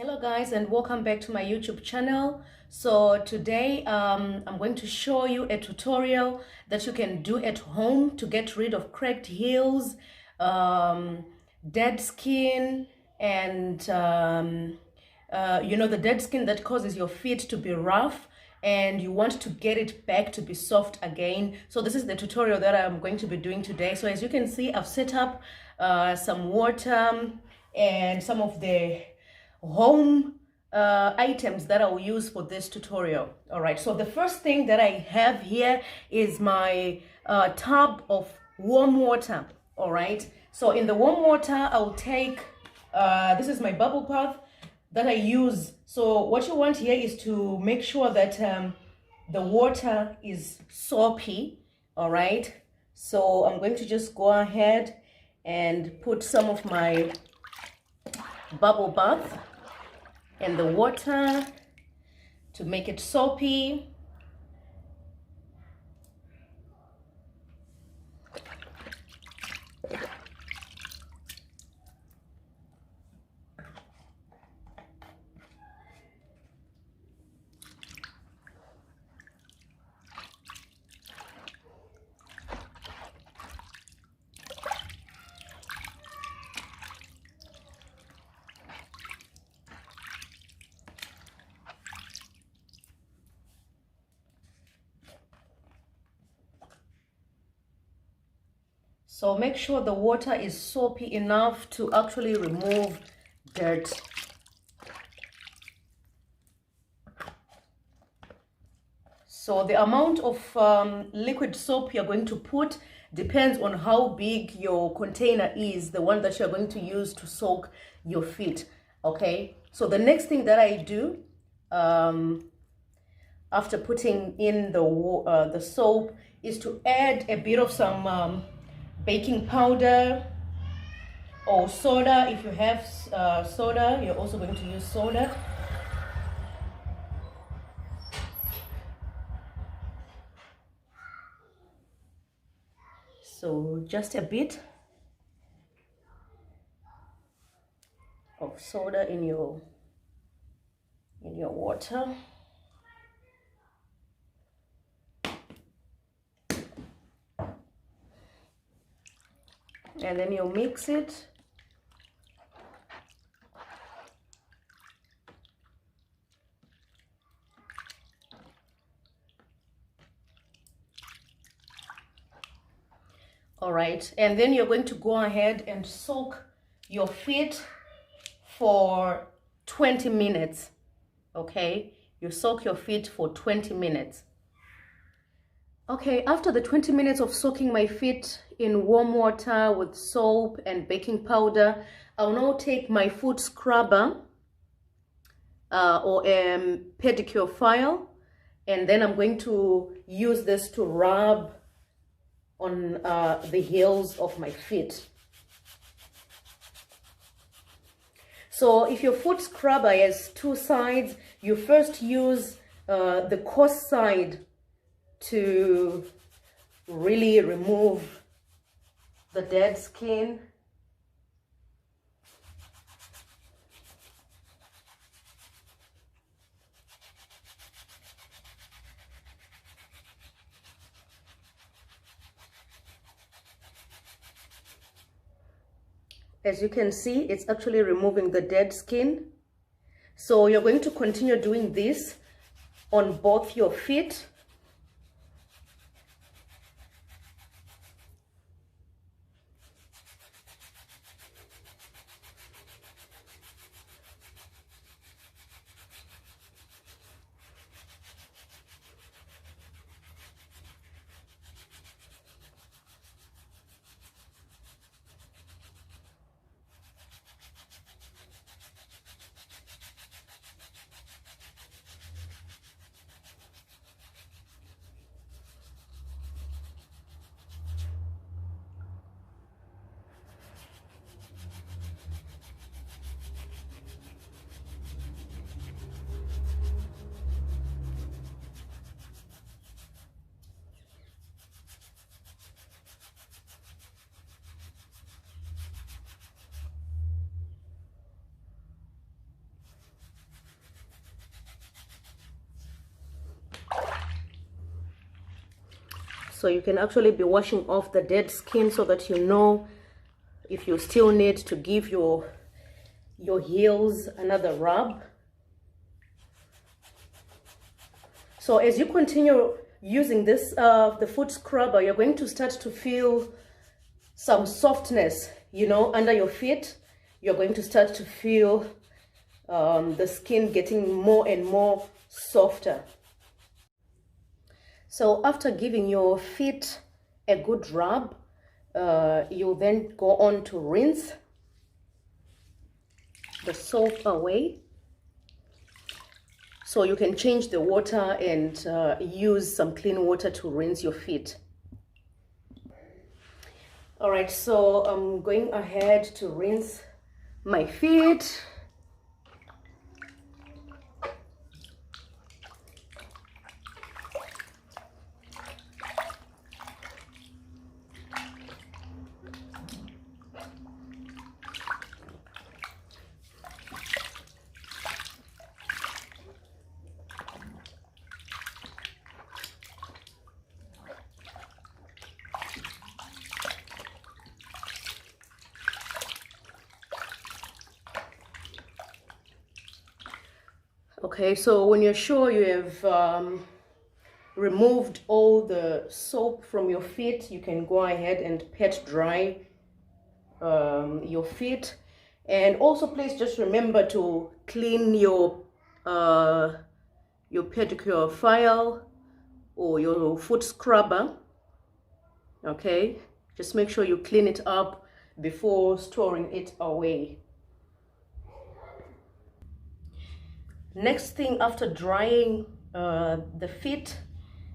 Hello guys, and welcome back to my YouTube channel. So today I'm going to show you a tutorial that you can do at home to get rid of cracked heels, dead skin, and the dead skin that causes your feet to be rough and you want to get it back to be soft again. So this is the tutorial that I'm going to be doing today. So as you can see, I've set up some water and some of the home items that I'll use for this tutorial. All right, so the first thing that I have here is my tub of warm water. All right, so in the warm water I'll take this is my bubble bath that I use. So what you want here is to make sure that the water is soapy. All right, so I'm going to just go ahead and put some of my bubble bath in the water to make it soapy. So make sure the water is soapy enough to actually remove dirt. So the amount of liquid soap you're going to put depends on how big your container is, the one that you're going to use to soak your feet. Okay, so the next thing that I do after putting in the soap is to add a bit of some baking powder or soda. If you have soda, you're also going to use soda. So just a bit of soda in your water. And then you mix it. All right, and then you're going to go ahead and soak your feet for 20 minutes. Okay, you soak your feet for 20 minutes. Okay, after the 20 minutes of soaking my feet in warm water with soap and baking powder, I'll now take my foot scrubber or a pedicure file, and then I'm going to use this to rub on the heels of my feet. So if your foot scrubber has two sides, you first use the coarse side to really remove the dead skin. As you can see, it's actually removing the dead skin. So you're going to continue doing this on both your feet. So you can actually be washing off the dead skin so that you know if you still need to give your heels another rub. So as you continue using this, the foot scrubber, you're going to start to feel some softness, you know, under your feet. You're going to start to feel the skin getting more and more softer. So after giving your feet a good rub, you'll then go on to rinse the soap away. So you can change the water and use some clean water to rinse your feet. All right, so I'm going ahead to rinse my feet. Okay, so when you're sure you have removed all the soap from your feet, you can go ahead and pat dry your feet. And also please just remember to clean your pedicure file or your foot scrubber. Okay, just make sure you clean it up before storing it away. Next thing, after drying the feet,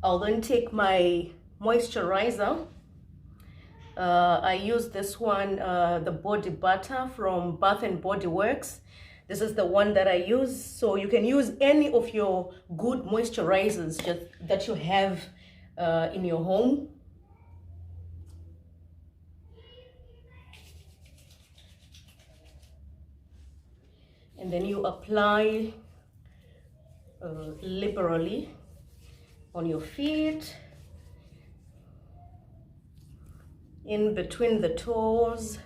I'll then take my moisturizer. I use this one, the body butter from Bath and Body Works. This is the one that I use. So you can use any of your good moisturizers that you have in your home. And then you apply liberally on your feet, in between the toes.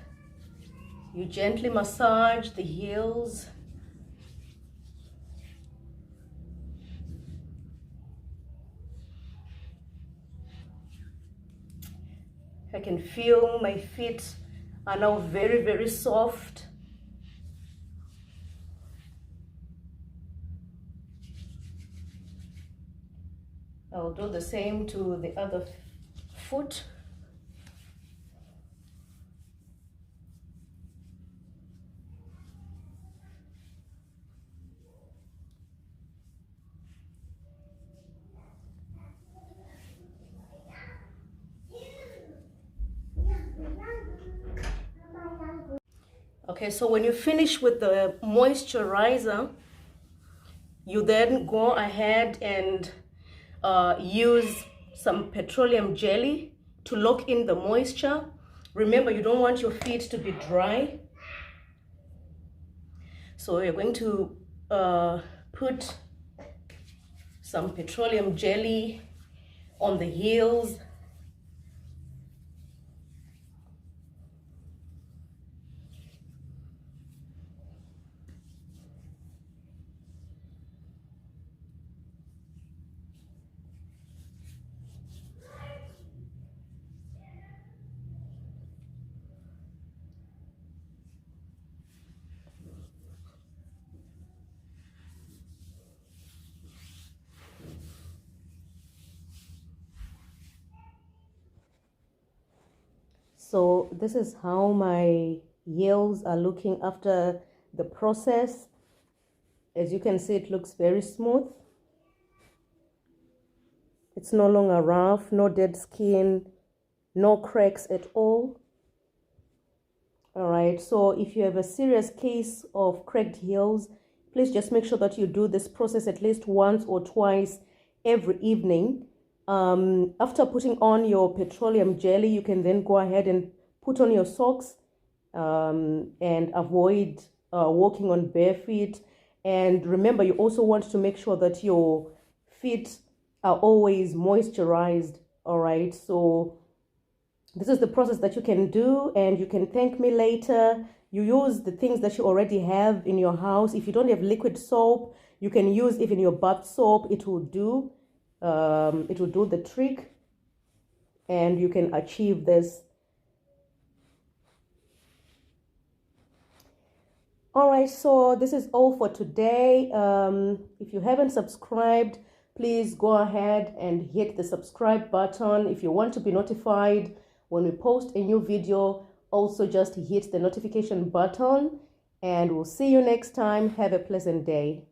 You gently massage the heels. I can feel my feet are now very, very soft. I'll do the same to the other foot. Okay, so when you finish with the moisturizer, you then go ahead and use some petroleum jelly to lock in the moisture. Remember, you don't want your feet to be dry. So you're going to put some petroleum jelly on the heels. So this is how my heels are looking after the process. As you can see, it looks very smooth. It's no longer rough, no dead skin, no cracks at all. All right, so if you have a serious case of cracked heels, please just make sure that you do this process at least once or twice every evening. After putting on your petroleum jelly, you can then go ahead and put on your socks and avoid walking on bare feet. And remember, you also want to make sure that your feet are always moisturized All right, so this is the process that you can do, and you can thank me later. You use the things that you already have in your house. If you don't have liquid soap, you can use even your bath soap. It will do the trick, and you can achieve this. All right, so this is all for today. If you haven't subscribed, please go ahead and hit the subscribe button. If you want to be notified when we post a new video, also just hit the notification button, and we'll see you next time. Have a pleasant day.